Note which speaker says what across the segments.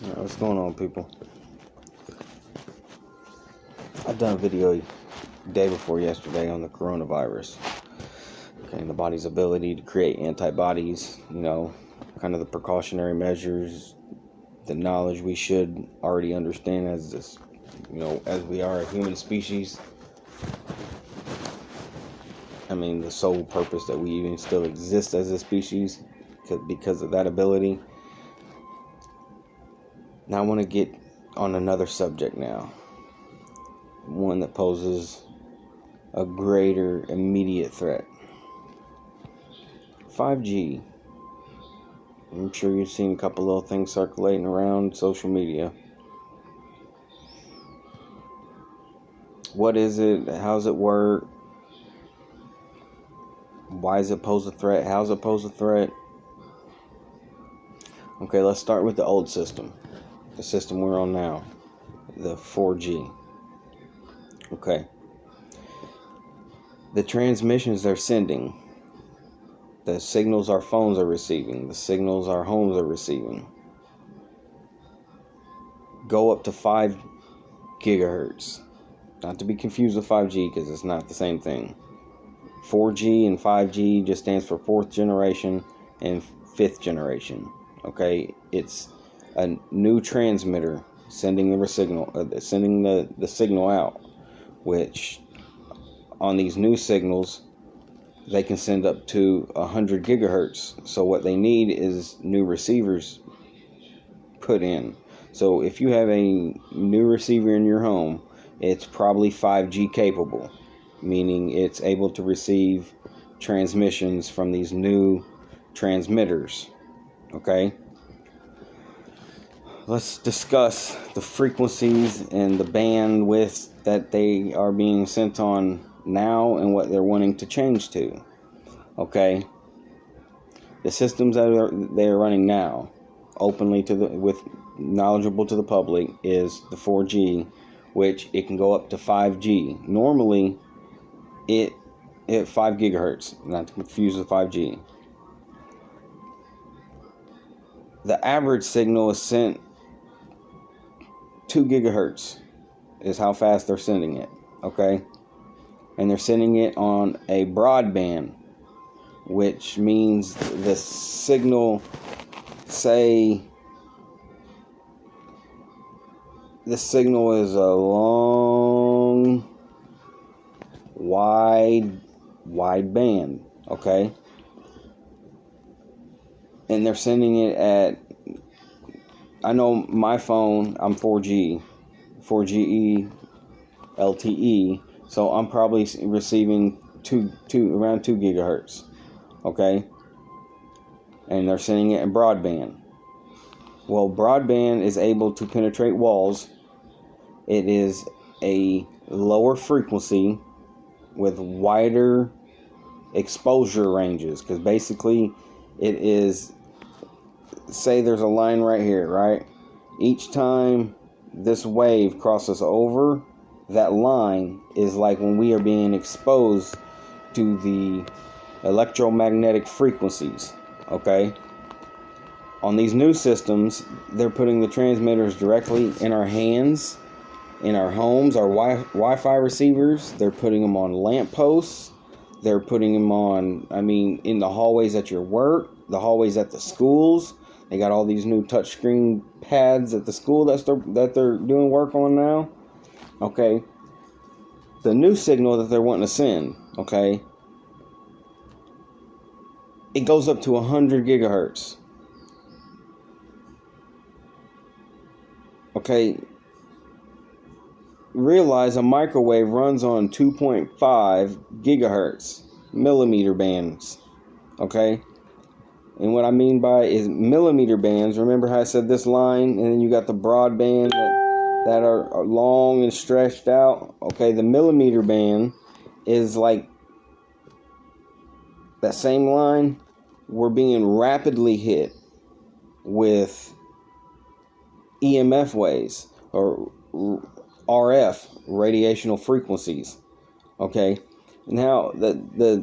Speaker 1: What's going on, people? I've done a video day before yesterday on the coronavirus. Okay, and the body's ability to create antibodies, kind of the precautionary measures, the knowledge we should already understand as this, as we are a human species. I mean, the sole purpose that we even still exist as a species because of that ability. Now I want to get on another subject now. One that poses a greater immediate threat. 5G. I'm sure you've seen a couple little things circulating around social media. What is it? How does it work? Why does it pose a threat? How does it pose a threat? Okay, let's start with the old system. The system we're on now. The 4G. Okay. The transmissions they're sending, the signals our phones are receiving, the signals our homes are receiving, go up to 5 gigahertz. Not to be confused with 5G because it's not the same thing. 4G and 5G just stands for 4th generation and 5th generation. Okay, it's a new transmitter sending the signal out, which on these new signals they can send up to 100 gigahertz. So what they need is new receivers put in. So if you have a new receiver in your home, it's probably 5G capable, meaning it's able to receive transmissions from these new transmitters. Okay? Let's discuss the frequencies and the bandwidth that they are being sent on now and what they're wanting to change to. Okay? The systems that they are running now, openly with knowledgeable to the public, is the 4G, which it can go up to 5G. Normally, it 5 gigahertz, not to confuse with 5G. The average signal is sent 2 gigahertz is how fast they're sending it, okay? And they're sending it on a broadband, which means the signal, say, the signal is a long, wide band, okay? And they're sending it at, I know my phone, I'm 4G, 4GE, LTE, so I'm probably receiving around 2 gigahertz, okay? And they're sending it in broadband. Well, broadband is able to penetrate walls. It is a lower frequency with wider exposure ranges, because basically it is, say there's a line right here, right? Each time this wave crosses over that line is like when we are being exposed to the electromagnetic frequencies, okay? On these new systems, they're putting the transmitters directly in our hands, in our homes, our Wi-Fi receivers. They're putting them on lampposts. They're putting them on, in the hallways at your work, the hallways at the schools. They got all these new touchscreen pads at the school that they're doing work on now. Okay. The new signal that they're wanting to send, okay, it goes up to 100 gigahertz. Okay. Realize a microwave runs on 2.5 gigahertz millimeter bands. Okay. And what I mean by is millimeter bands. Remember how I said this line, and then you got the broadband that are long and stretched out. Okay, the millimeter band is like that same line. We're being rapidly hit with EMF waves or RF, radiational frequencies. Okay, now the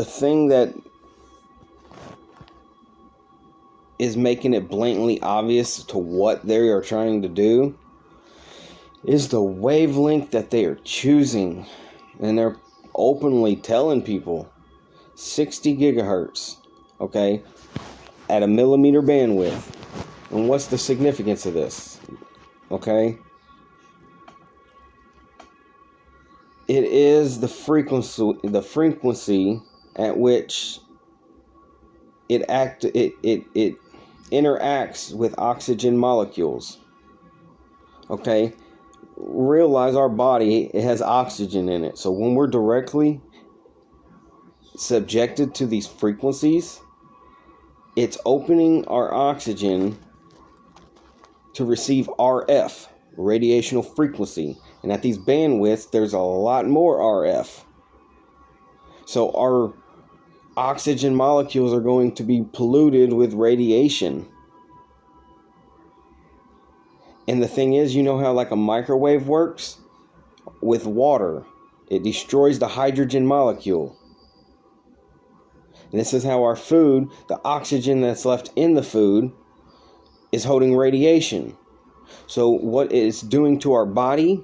Speaker 1: thing that is making it blatantly obvious to what they are trying to do is the wavelength that they are choosing. And they're openly telling people 60 gigahertz, okay, at a millimeter bandwidth. And what's the significance of this? Okay? It is the frequency at which it interacts with oxygen molecules. Okay? Realize our body, it has oxygen in it. So when we're directly subjected to these frequencies, it's opening our oxygen to receive RF, radiational frequency. And at these bandwidths, there's a lot more RF. So our oxygen molecules are going to be polluted with radiation. And the thing is, you know how like a microwave works? With water, it destroys the hydrogen molecule. And this is how our food, the oxygen that's left in the food, is holding radiation. So what it's doing to our body,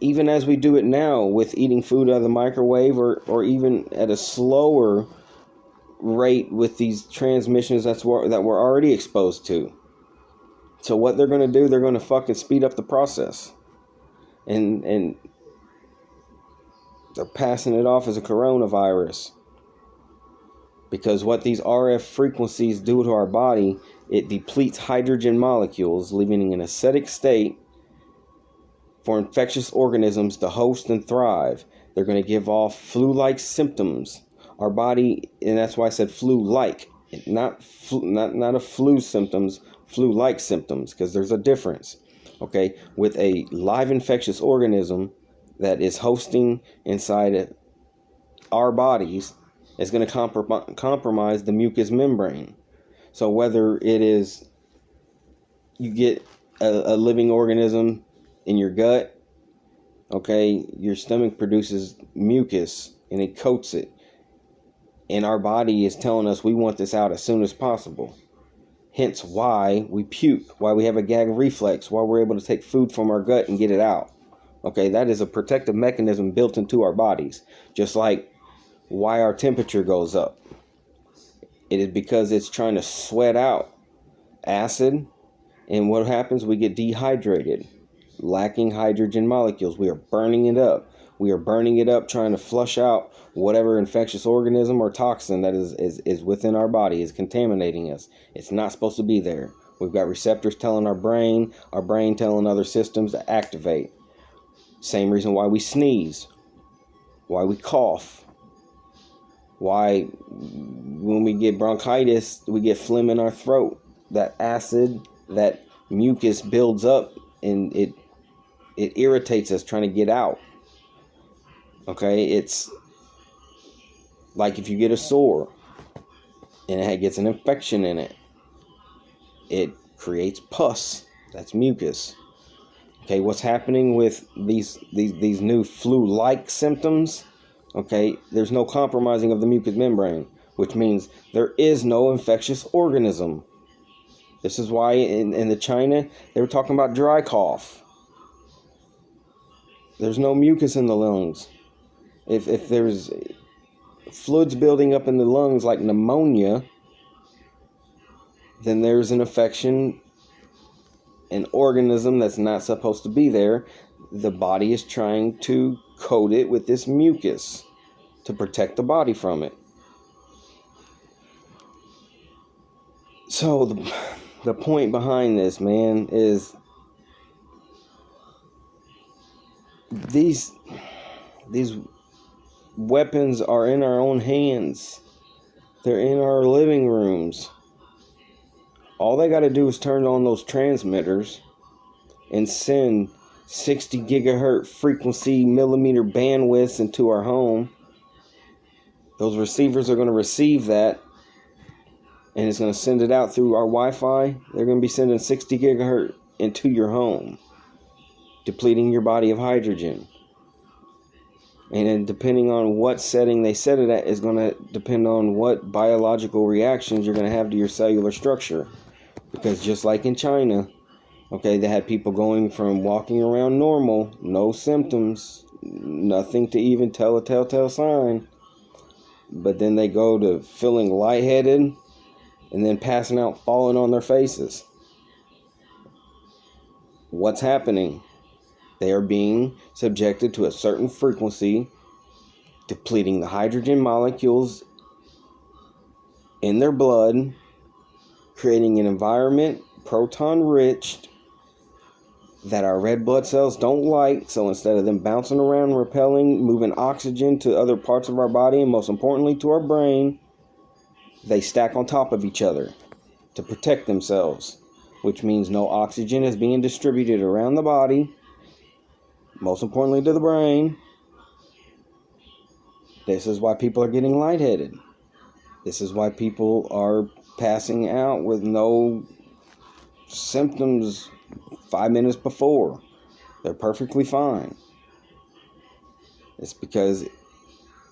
Speaker 1: even as we do it now with eating food out of the microwave, or even at a slower rate with these transmissions that we're already exposed to. So what they're going to do, they're going to fucking speed up the process. And they're passing it off as a coronavirus. Because what these RF frequencies do to our body, it depletes hydrogen molecules, leaving an acidic state for infectious organisms to host and thrive. They're going to give off flu-like symptoms. Our body, and that's why I said flu-like, not a flu symptoms, flu-like symptoms, because there's a difference. Okay, with a live infectious organism that is hosting inside our bodies, is going to compromise the mucous membrane. So whether it is you get a living organism in your gut, okay, your stomach produces mucus and it coats it. And our body is telling us we want this out as soon as possible. Hence why we puke, why we have a gag reflex, why we're able to take food from our gut and get it out. Okay, that is a protective mechanism built into our bodies. Just like why our temperature goes up. It is because it's trying to sweat out acid. And what happens? We get dehydrated, lacking hydrogen molecules. We are burning it up. We are burning it up, trying to flush out whatever infectious organism or toxin that is within our body, is contaminating us. It's not supposed to be there. We've got receptors telling our brain telling other systems to activate. Same reason why we sneeze, why we cough, why when we get bronchitis, we get phlegm in our throat. That acid, that mucus builds up and it irritates us trying to get out. Okay, it's like if you get a sore and it gets an infection in it, it creates pus. That's mucus. Okay, what's happening with these new flu-like symptoms? Okay, there's no compromising of the mucous membrane, which means there is no infectious organism. This is why in the China, they were talking about dry cough. There's no mucus in the lungs. If there's fluids building up in the lungs like pneumonia, then there's an infection, an organism that's not supposed to be there. The body is trying to coat it with this mucus to protect the body from it. So the point behind this, man, is these weapons are in our own hands. They're in our living rooms. All they got to do is turn on those transmitters and send 60 gigahertz frequency millimeter bandwidths into our home. Those receivers are going to receive that, and it's going to send it out through our Wi-Fi. They're going to be sending 60 gigahertz into your home, depleting your body of hydrogen. And then depending on what setting they set it at is going to depend on what biological reactions you're going to have to your cellular structure. Because just like in China, okay, they had people going from walking around normal, no symptoms, nothing to even tell a telltale sign. But then they go to feeling lightheaded and then passing out, falling on their faces. What's happening? They are being subjected to a certain frequency, depleting the hydrogen molecules in their blood, creating an environment proton-rich that our red blood cells don't like. So instead of them bouncing around, repelling, moving oxygen to other parts of our body, and most importantly to our brain, they stack on top of each other to protect themselves, which means no oxygen is being distributed around the body, most importantly to the brain. This is why people are getting lightheaded. This is why people are passing out with no symptoms 5 minutes before. They're perfectly fine. It's because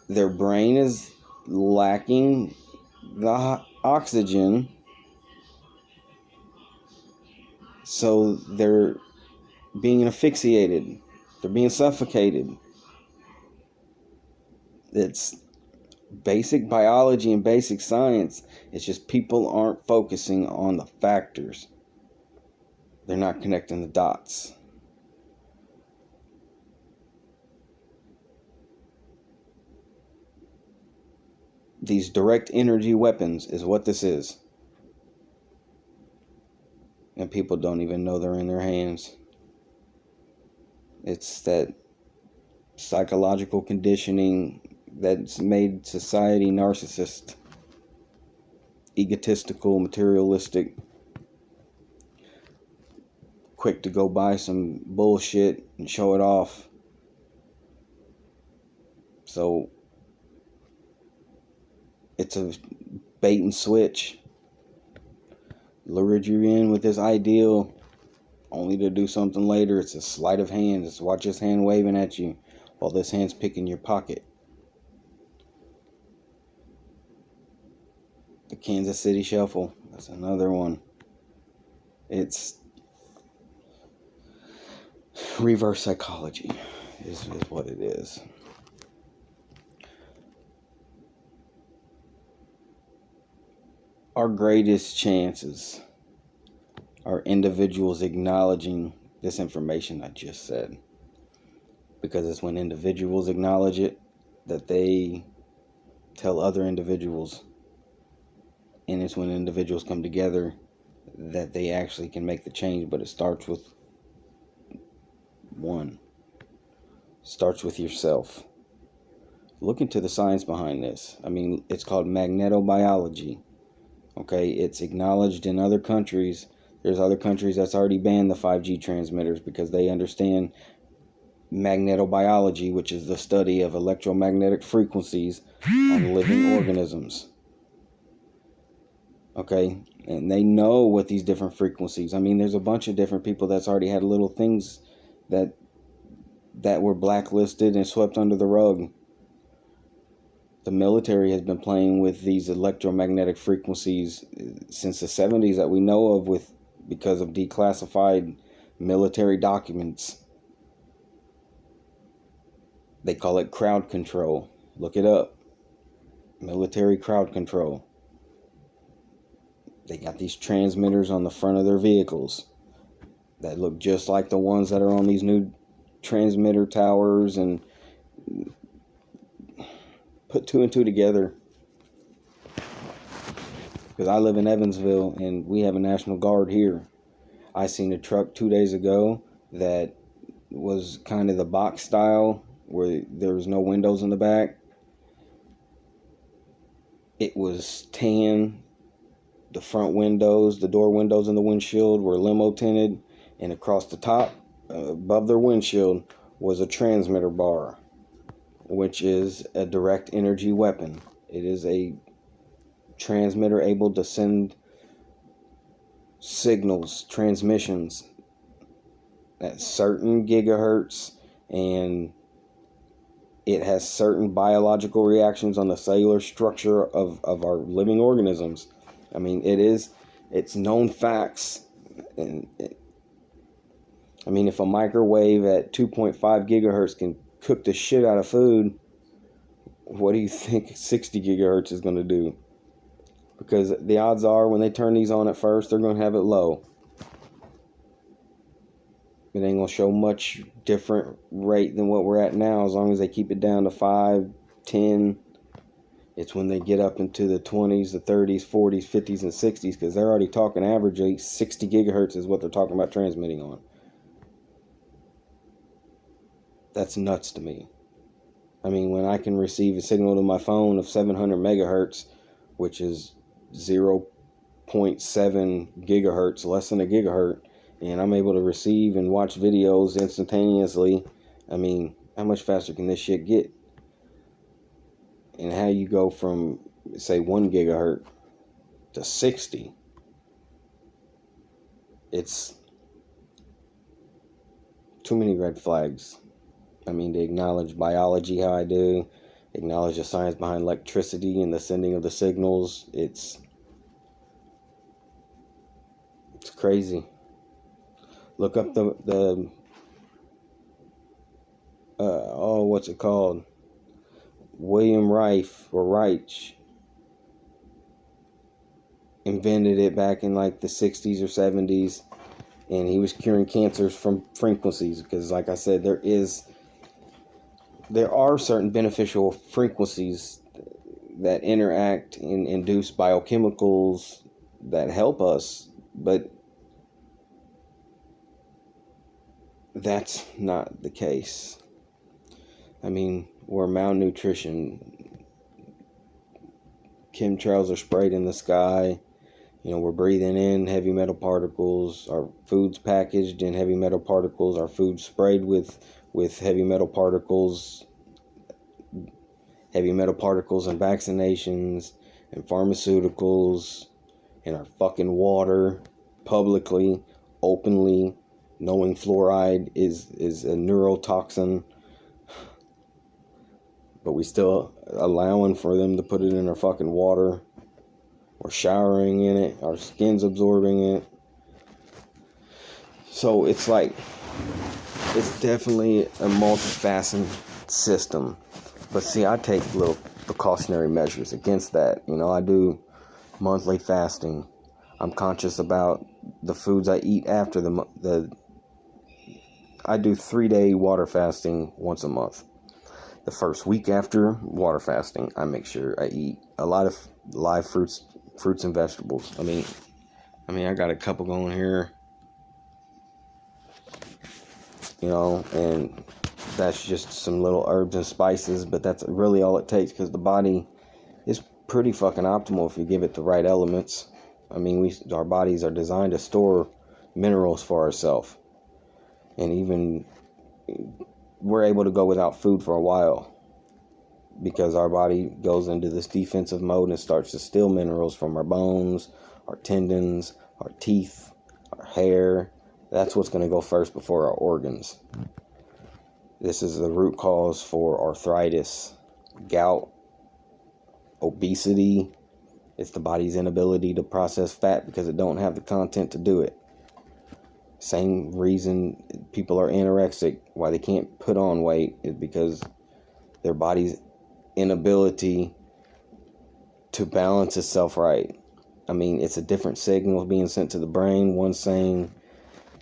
Speaker 1: their brain is lacking the oxygen, so they're being asphyxiated. They're being suffocated. It's basic biology and basic science. It's just people aren't focusing on the factors. They're not connecting the dots. These direct energy weapons is what this is. And people don't even know they're in their hands. It's that psychological conditioning that's made society narcissist, egotistical, materialistic, quick to go buy some bullshit and show it off. So it's a bait and switch. Lured you in with this ideal only to do something later. It's a sleight of hand. Just watch this hand waving at you while this hand's picking your pocket. The Kansas City Shuffle. That's another one. It's reverse psychology is what it is. Our greatest chances are individuals acknowledging this information I just said. Because it's when individuals acknowledge it that they tell other individuals. And it's when individuals come together that they actually can make the change. But it starts with one. It starts with yourself. Look into the science behind this. I mean, it's called magnetobiology. Okay, it's acknowledged in other countries. There's other countries that's already banned the 5G transmitters because they understand magnetobiology, which is the study of electromagnetic frequencies on living organisms. Okay, and they know what these different frequencies. I mean, there's a bunch of different people that's already had little things that were blacklisted and swept under the rug. The military has been playing with these electromagnetic frequencies since the 70s that we know of, because of declassified military documents. They call it crowd control. Look it up. Military crowd control. They got these transmitters on the front of their vehicles that look just like the ones that are on these new transmitter towers, and put two and two together. Because I live in Evansville and we have a National Guard here. I seen a truck 2 days ago that was kind of the box style where there was no windows in the back. It was tan. The front windows, the door windows and the windshield were limo tinted, and across the top, above their windshield, was a transmitter bar, which is a direct energy weapon. It is a transmitter able to send signals, transmissions at certain gigahertz, and it has certain biological reactions on the cellular structure of our living organisms. I mean, it's known facts. And I mean, if a microwave at 2.5 gigahertz can cook the shit out of food, what do you think 60 gigahertz is going to do? Because the odds are when they turn these on at first, they're going to have it low. It ain't going to show much different rate than what we're at now, as long as they keep it down to 5, 10. It's when they get up into the 20s, the 30s, 40s, 50s, and 60s, because they're already talking averagely 60 gigahertz is what they're talking about transmitting on. That's nuts to me. I mean, when I can receive a signal to my phone of 700 megahertz, which is 0.7 gigahertz, less than a gigahertz, and I'm able to receive and watch videos instantaneously, I mean, how much faster can this shit get? And how you go from, say, 1 gigahertz to 60, it's too many red flags. I mean, to acknowledge biology how I do, acknowledge the science behind electricity and the sending of the signals. It's crazy. Look up what's it called? William Reich invented it back in like the 60s or 70s, and he was curing cancers from frequencies, because like I said, there are certain beneficial frequencies that interact and induce biochemicals that help us, but that's not the case. I mean, where malnutrition, chemtrails are sprayed in the sky, you know, we're breathing in heavy metal particles, our food's packaged in heavy metal particles, our food's sprayed with heavy metal particles and vaccinations and pharmaceuticals, and our fucking water, publicly, openly, knowing fluoride is a neurotoxin, but we still allowing for them to put it in our fucking water. We're showering in it, our skin's absorbing it. So it's like, it's definitely a multifaceted system. But see, I take little precautionary measures against that. You know, I do monthly fasting. I'm conscious about the foods I eat after I do 3-day water fasting once a month. The first week after water fasting, I make sure I eat a lot of live fruits and vegetables. I mean, I got a couple going here, you know, and that's just some little herbs and spices, but that's really all it takes, because the body is pretty fucking optimal if you give it the right elements. I mean, our bodies are designed to store minerals for ourselves, and even we're able to go without food for a while, because our body goes into this defensive mode and starts to steal minerals from our bones, our tendons, our teeth, our hair. That's what's going to go first before our organs. This is the root cause for arthritis, gout, obesity. It's the body's inability to process fat because it don't have the content to do it. Same reason people are anorexic, why they can't put on weight, is because their body's inability to balance itself right. I mean, it's a different signal being sent to the brain. One saying,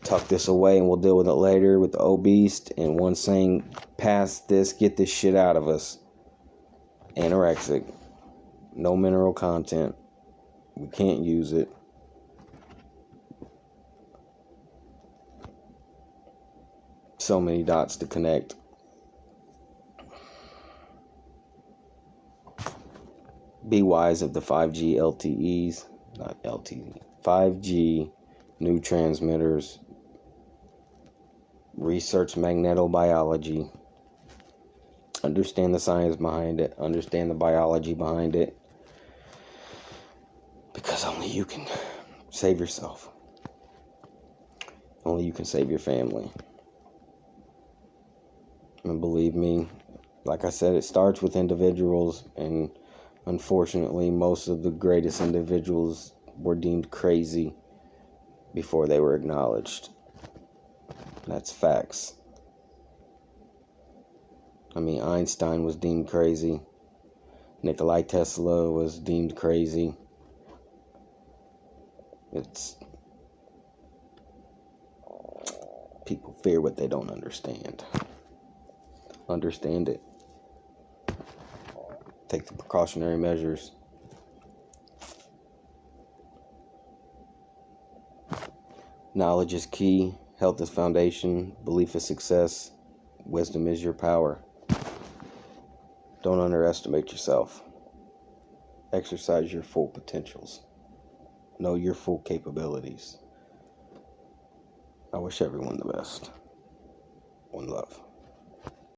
Speaker 1: tuck this away and we'll deal with it later with the obese, and one saying, pass this, get this shit out of us. Anorexic. No mineral content. We can't use it. So many dots to connect. Be wise of the 5G LTEs, not LTE, 5G new transmitters. Research magnetobiology. Understand the science behind it. Understand the biology behind it. Because only you can save yourself. Only you can save your family. And believe me, Like I said, it starts with individuals, and unfortunately, most of the greatest individuals were deemed crazy before they were acknowledged. That's facts. I mean, Einstein was deemed crazy. Nikola Tesla was deemed crazy. People fear what they don't understand. Understand it. Take the precautionary measures. Knowledge is key. Health is foundation. Belief is success. Wisdom is your power. Don't underestimate yourself. Exercise your full potentials. Know your full capabilities. I wish everyone the best. One love.